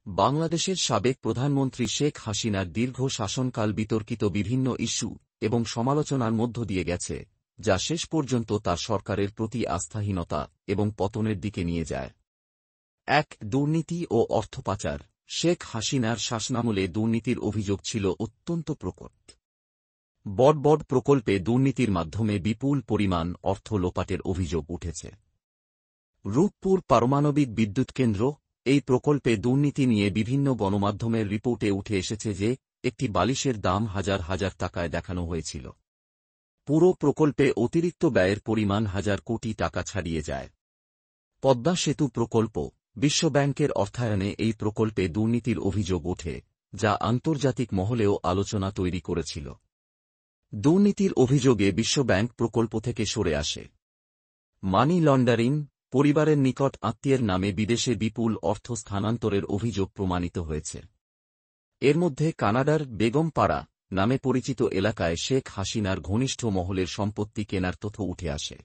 বাংলাদেশের সাবেক প্রধানমন্ত্রী শেখ হাসিনার দীর্ঘ শাসনকাল বিতর্কিত বিভিন্ন ইস্যু এবং সমালোচনার মধ্য দিয়ে গেছে, যা শেষ পর্যন্ত তার সরকারের প্রতি আস্থাহীনতা এবং পতনের দিকে নিয়ে যায়। ১. দুর্নীতি ও অর্থ পাচার। শেখ হাসিনার শাসনামলে দুর্নীতির অভিযোগ ছিল অত্যন্ত প্রকট। বড় প্রকল্পে দুর্নীতির মাধ্যমে বিপুল পরিমাণ অর্থ লোপাটের অভিযোগ উঠেছে। রূপপুর পারমাণবিক বিদ্যুৎ কেন্দ্র, এই প্রকল্পে দুর্নীতি নিয়ে বিভিন্ন গণমাধ্যমের রিপোর্টে উঠে এসেছে যে একটি বালিশের দাম হাজার হাজার টাকায় দেখানো হয়েছিল। পুরো প্রকল্পে অতিরিক্ত ব্যয়ের পরিমাণ হাজার কোটি টাকা ছাড়িয়ে যায়। পদ্মা সেতু প্রকল্প, বিশ্বব্যাংকের অর্থায়নে এই প্রকল্পে দুর্নীতির অভিযোগ ওঠে, যা আন্তর্জাতিক মহলেও আলোচনা তৈরি করেছিল। দুর্নীতির অভিযোগে বিশ্বব্যাংক প্রকল্প থেকে সরে আসে। মানি লন্ডারিং, পরিবারের নিকট আত্মীয়ের নামে বিদেশে বিপুল অর্থ স্থানান্তরের অভিযোগ প্রমাণিত হয়েছে। এর মধ্যে কানাডার বেগমপাড়া নামে পরিচিত এলাকায় শেখ হাসিনার ঘনিষ্ঠ মহলের সম্পত্তি কেনার তথ্য উঠে আসে।